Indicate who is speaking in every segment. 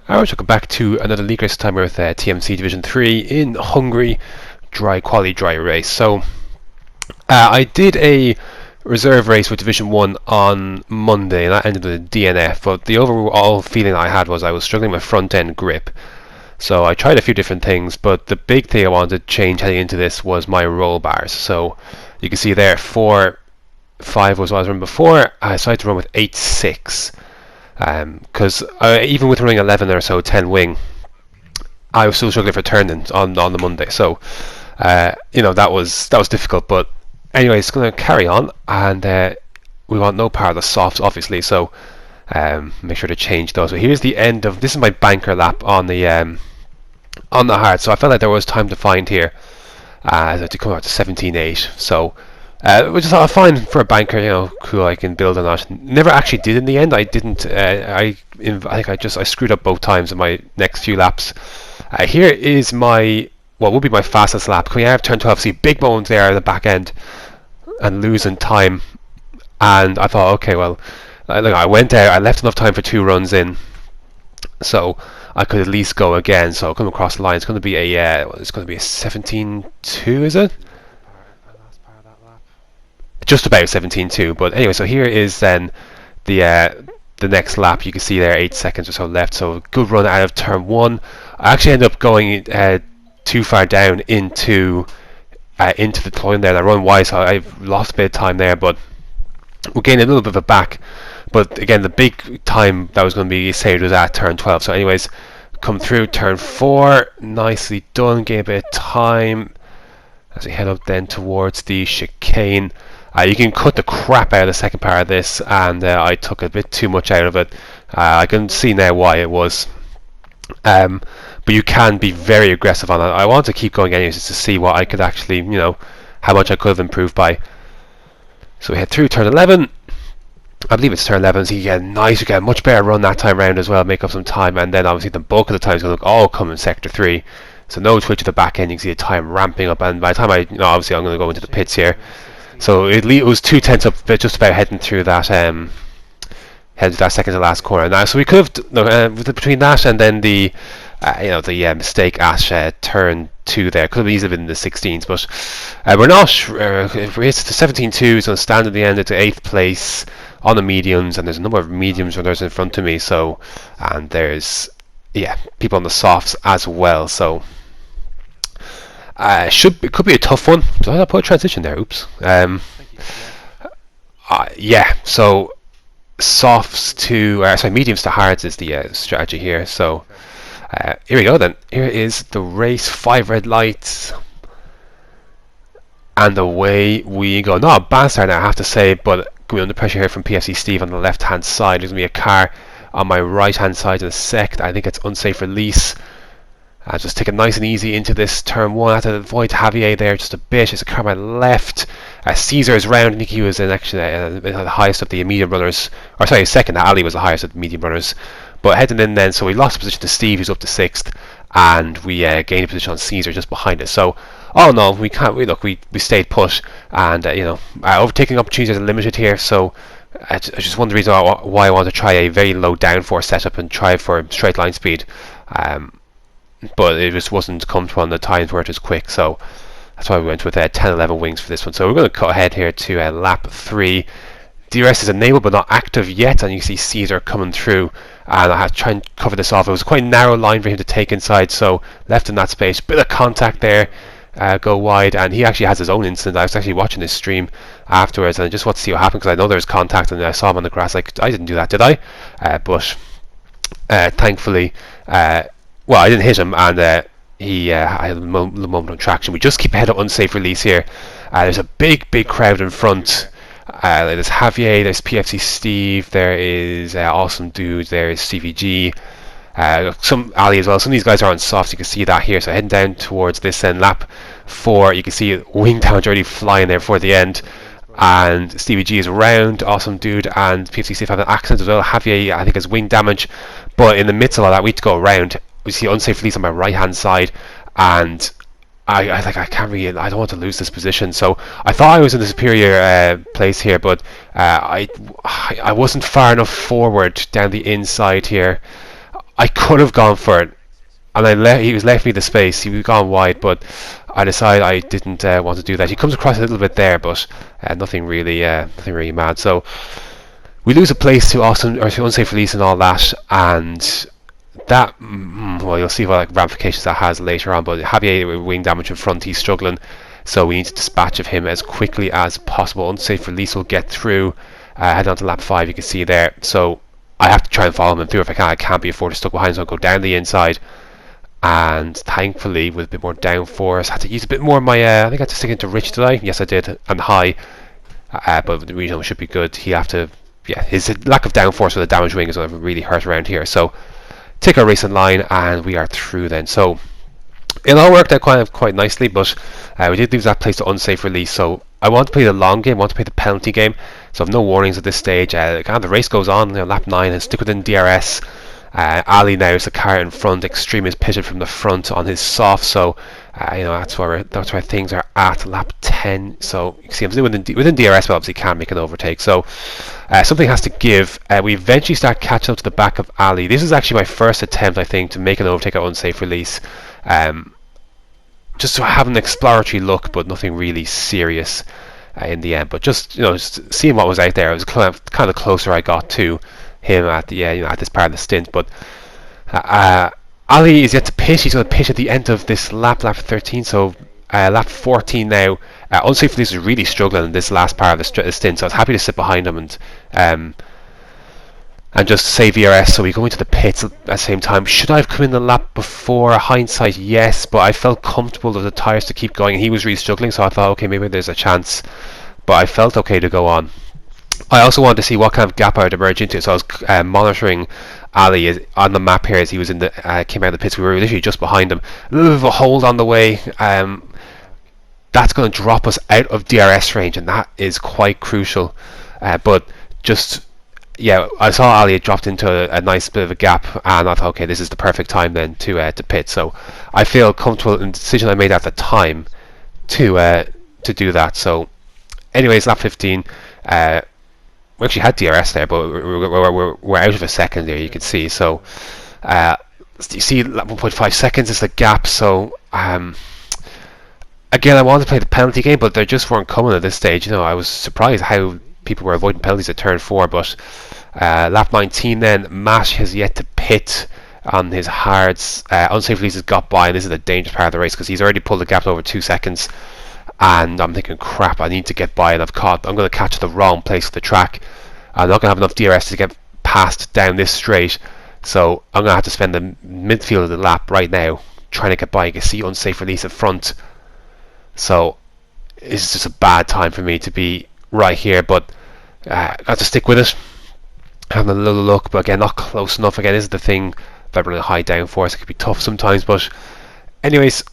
Speaker 1: Alright, welcome back to another league race time with TMC Division 3 in Hungary, quali dry race. So, I did a reserve race with Division 1 on Monday, and that ended with a DNF, but the overall feeling I had was I was struggling with front end grip. So I tried a few different things, but the big thing I wanted to change heading into this was my roll bars. So, you can see there, 4.5 was what I was running before. I decided to run with 8.6. Because even with running 11 or so 10 wing, I was still struggling for turning on the Monday. So that was difficult. But anyway, it's going to carry on, and we want no part of the softs, obviously. So make sure to change those. So here's the end of this is my banker lap on the hard. So I felt like there was time to find here to come out to 17.8. So. Which is fine for a banker, cool. I can build on that. Never actually did in the end. I didn't. I think I screwed up both times in my next few laps. Here is my what would be my fastest lap. Coming out of turn 12, see big bones there at the back end, and losing time. And I thought, okay, well, look, I went out. I left enough time for 2 runs in, so I could at least go again. So coming across the line, it's going to be a 17.2, is it? Just about 17.2, but anyway, so here is then the next lap. You can see there 8 seconds or so left, so good run out of turn 1. I actually ended up going too far down into the climb there, and I run wide, so I've lost a bit of time there, but we'll gain a little bit of it back. But again, the big time that was going to be saved was at turn 12. So anyways, come through turn 4, nicely done, gain a bit of time as we head up then towards the chicane. You can cut the crap out of the second part of this, and I took a bit too much out of it. I can see now why it was. But you can be very aggressive on it. I want to keep going anyways just to see what I could actually, how much I could have improved by. So we head through turn 11. I believe it's turn 11, so you get a much better run that time round as well, make up some time, and then obviously the bulk of the time is going to all come in sector 3. So no twitch at the back end, you can see the time ramping up, and by the time obviously I'm going to go into the pits here. So it was 2 tenths up, just about heading through that second to last corner. Now, so we could have between that and then the mistake at turn 2 there, could have easily been in the 16s, but we're not. If it's the 17.2, it's going to stand at the end. It's 8th place on the mediums, and there's a number of mediums runners in front of me. So, and there's people on the softs as well. So. It could be a tough one. Did I put a transition there? Oops. So softs to mediums to hards is the strategy here. So here we go then. Here is the race. 5 red lights, and away we go. Not a bad start, I have to say, but going under pressure here from PFC Steve on the left hand side. There's going to be a car on my right hand side in a sec. I think it's unsafe release. Just take it nice and easy into this turn 1. I have to avoid Javier there just a bit. There's a car on my left. Caesar is round. I think he was actually the highest of the medium runners. Or sorry, second. Ali was the highest of the medium runners. But heading in then, so we lost position to Steve, who's up to 6th, and we gained a position on Caesar just behind us. So, oh no, we can't. We stayed put, and overtaking opportunities are limited here. So, it's just one of the reasons why I want to try a very low downforce setup and try for straight line speed. But it just wasn't comfortable on the times where it was quick, so that's why we went with 10-11 wings for this one. So we're going to cut ahead here to lap 3. DRS is enabled but not active yet, and you see Caesar coming through, and I have to try and cover this off. It was quite a narrow line for him to take inside, so left in that space, bit of contact there, go wide, and he actually has his own incident. I was actually watching this stream afterwards, and I just want to see what happened, because I know there was contact, and I saw him on the grass, like, I didn't do that, did I? But thankfully, well, I didn't hit him, and he had a moment of traction. We just keep ahead of unsafe release here. There's a big crowd in front. There's Javier, there's PFC Steve, there is Awesome Dude, there is CVG, some Ali as well. Some of these guys are on softs, you can see that here. So heading down towards this end, lap 4, you can see wing damage already flying there for the end. And Stevie G is around, Awesome Dude, and PFC Steve have an accident as well. Javier, I think, has wing damage, but in the midst of all that, we need to go around. We see unsafe release on my right hand side, and I can't really. I don't want to lose this position. So I thought I was in the superior place here, but I wasn't far enough forward down the inside here. I could have gone for it, and he was left me the space. He was gone wide, but I decided I didn't want to do that. He comes across a little bit there, but nothing really mad. So we lose a place to Austin or to unsafe release and all that, and that well, you'll see what like ramifications that has later on. But Javier with wing damage in front, he's struggling, so we need to dispatch of him as quickly as possible. Unsafe release will get through. Head on to lap 5, you can see there. So I have to try and follow him through if I can. I can't be afforded to stuck behind, so I'll go down the inside. And thankfully, with a bit more downforce, I had to use a bit more of my. I think I had to stick into Rich, did I? Yes, I did, and high. But the regional should be good. He have to. Yeah, his lack of downforce with a damaged wing is going to really hurt around here. So take our racing line, and we are through then. So it all worked out quite nicely, but we did lose that place to unsafe release. So I want to play the long game. I want to play the penalty game. So I have no warnings at this stage. The race goes on. Lap 9 and stick within DRS. Ali now is the car in front. Extreme is pitted from the front on his soft, so that's where things are at. Lap 10. So you can see I'm still within DRS, but obviously can't make an overtake. So something has to give. We eventually start catching up to the back of Ali. This is actually my first attempt, I think, to make an overtake at unsafe release. Just to have an exploratory look, but nothing really serious in the end. But just seeing what was out there, it was kind of the closer I got to him at the at this part of the stint. But Ali is yet to pitch. He's going to pitch at the end of this lap 13. So lap 14 now. Unsafe release is really struggling in this last part of the stint, so I was happy to sit behind him and just save DRS. So we go into the pits at the same time. Should I have come in the lap before? Hindsight, yes, but I felt comfortable with the tyres to keep going, and he was really struggling, so I thought, okay, maybe there's a chance, but I felt okay to go on. I also wanted to see what kind of gap I would emerge into, so I was monitoring Ali on the map here as he was in the came out of the pits. We were literally just behind him. A little bit of a hold on the way. That's going to drop us out of DRS range, and that is quite crucial. But just I saw Ali had dropped into a nice bit of a gap, and I thought, okay, this is the perfect time then to pit. So I feel comfortable in the decision I made at the time to do that. So, anyways, lap 15. We actually had DRS there, but we're out of a second there, you can see. So you see 1.5 seconds is the gap. So again, I wanted to play the penalty game, but they just weren't coming at this stage. I was surprised how people were avoiding penalties at turn 4. But lap 19 then, Matt has yet to pit on his hards. Unsafe releases got by, and this is a dangerous part of the race because he's already pulled the gap to over 2 seconds. And I'm thinking, crap, I need to get by, and I'm going to catch the wrong place of the track. I'm not going to have enough DRS to get past down this straight, so I'm going to have to spend the midfield of the lap right now trying to get by. You can see unsafe release at front, so it's just a bad time for me to be right here, but I have to stick with it. Having a little look, but again, not close enough. Again, this is the thing about running high downforce. It can be tough sometimes, but anyways,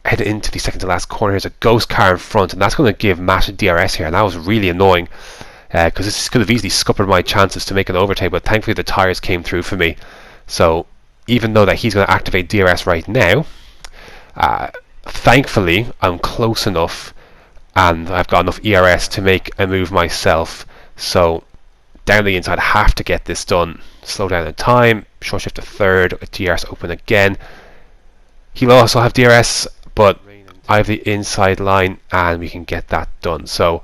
Speaker 1: headed into the second to last corner. There's a ghost car in front, and that's going to give Matt a DRS here, and that was really annoying because this could have easily scuppered my chances to make an overtake, but thankfully the tyres came through for me. So even though that he's going to activate DRS right now, thankfully I'm close enough and I've got enough ERS to make a move myself. So down the inside, I have to get this done. Slow down in time, short shift to third, with DRS open again. He'll also have DRS, but I have the inside line and we can get that done. So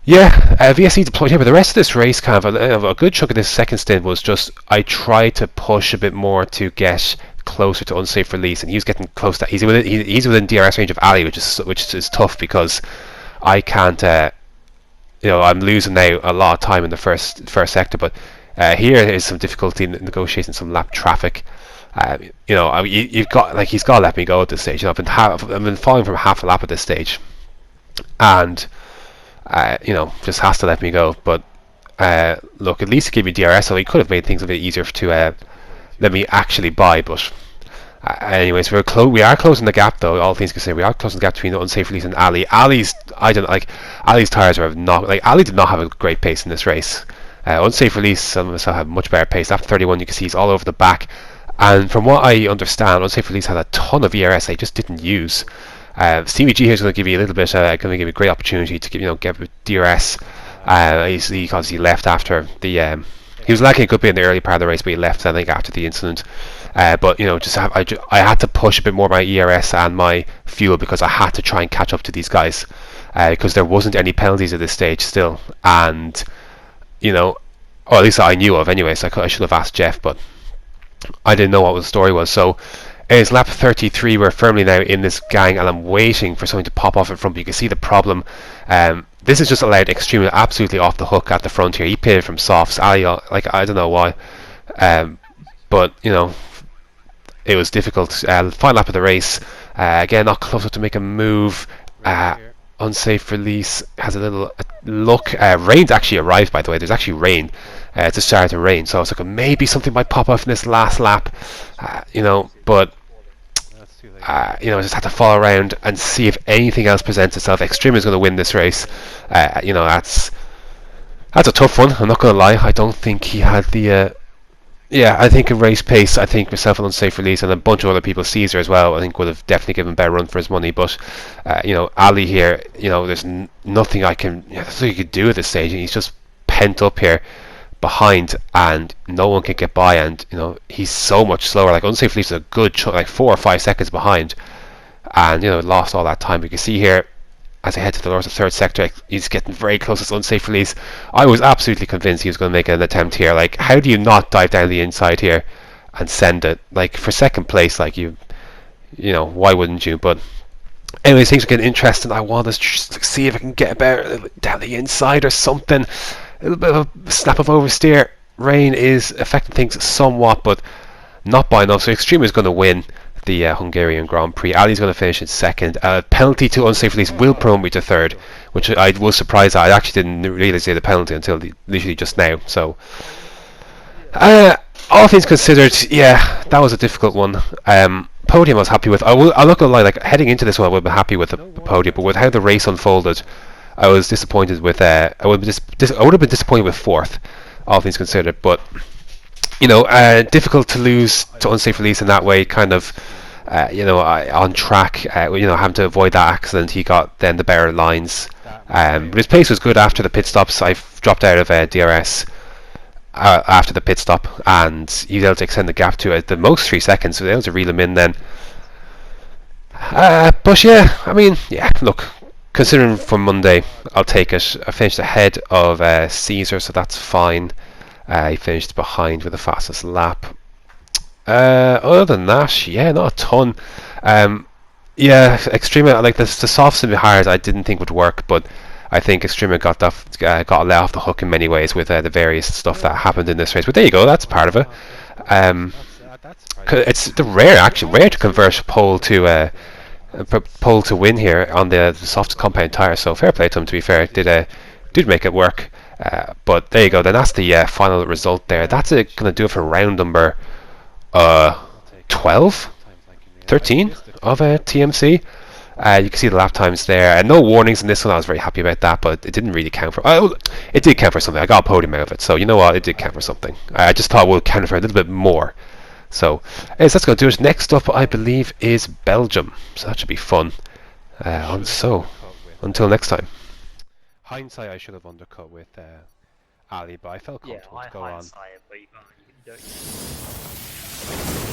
Speaker 1: yeah, VSC deployed here, but the rest of this race, kind of a good chunk of this second stint was just I tried to push a bit more to get closer to unsafe release, and he was getting close to he's within DRS range of Ali, which is tough because I can't I'm losing now a lot of time in the first sector, but here is some difficulty in negotiating some lap traffic. You've got he's got to let me go at this stage. I've been falling from half a lap at this stage, and just has to let me go. But look, at least give me DRS, so he could have made things a bit easier to let me actually buy. But anyways, we are closing the gap, though. All things considered, we are closing the gap between the unsafe release and Ali. Ali's tires are not Ali did not have a great pace in this race. Unsafe release, some of us have much better pace. After 31, you can see he's all over the back. And from what I understand, unsafe release had a ton of ERS they just didn't use. CVG here is going to give you a little bit, going to give you a great opportunity to get DRS. He obviously left after the He was lacking a good bit in the early part of the race, but he left, I think, after the incident. But you know, I had to push a bit more my ERS and my fuel because I had to try and catch up to these guys, because there wasn't any penalties at this stage still, and you know, or at least I knew of anyway. So I should have asked Jeff, but I didn't know what the story was. So it's lap 33. We're firmly now in this gang, and I'm waiting for something to pop off in front. But you can see the problem. This is just allowed extremely, absolutely off the hook at the front here. He pitted from softs. Like I don't know why, but you know, it was difficult. Final lap of the race. Again, not close enough to make a move. Unsafe release has a little look. Rain's actually arrived, by the way. There's actually rain. It's started to rain, so I was like, maybe something might pop off in this last lap, you know. But you know, I just had to follow around and see if anything else presents itself. Extreme is going to win this race. You know, that's a tough one. I'm not going to lie. I don't think he had the. Yeah, I think in race pace, I think myself an unsafe release and a bunch of other people, Caesar as well, I think would have definitely given a better run for his money. But you know, Ali here, you know, there's nothing I can, there's nothing you could do at this stage, and he's just pent up here behind, and no one can get by, and you know, he's so much slower. Like unsafe release is a good like 4 or 5 seconds behind, and you know, lost all that time. You can see here, as I head to the north of third sector, he's getting very close to unsafe release. I was absolutely convinced he was going to make an attempt here. Like, how do you not dive down the inside here and send it? Like, for second place, like you know, why wouldn't you? But anyways, things are getting interesting. I want to just see if I can get about down the inside or something. A little bit of a snap of oversteer. Rain is affecting things somewhat, but not by enough. So Extreme is going to win the Hungarian Grand Prix. Ali's going to finish in second. Penalty to unsafe release will promote me to third, which I was surprised at. I actually didn't realise the penalty until literally just now. So, all things considered, yeah, that was a difficult one. Podium I was happy with. I'm not going to lie, like heading into this one I would have been happy with the podium, but with how the race unfolded, I was disappointed with. I would have been disappointed with fourth, all things considered. But you know, difficult to lose to unsafe release in that way, kind of, you know, on track, you know, having to avoid that accident. He got then the better lines, but his pace was good after the pit stops. I dropped out of DRS after the pit stop, and he was able to extend the gap to the most 3 seconds, so they were able to reel him in then. But yeah, I mean, yeah, look, considering for Monday, I'll take it. I finished ahead of Caesar, so that's fine. He finished behind with the fastest lap. Other than that, yeah, not a ton. Yeah, Extreme, like the softs and the hard, I didn't think would work, but I think Extreme got let off the hook in many ways with the various stuff that happened in this race. But there you go, that's part of it. It's rare to convert pole to win here on the soft compound tire. So fair play to him. To be fair, did make it work. But there you go. Then that's the final result there. That's going to do it for round number 12, 13 of TMC. You can see the lap times there. No warnings in this one. I was very happy about that, but it didn't really count for. It did count for something. I got a podium out of it, so you know what? It did count for something. I just thought we'll count for a little bit more. So, that's going to do it. Next up, I believe, is Belgium. So that should be fun. So, until next time. Hindsight, I should have undercut with Ali, but I felt comfortable to go on.
Speaker 2: But you can't.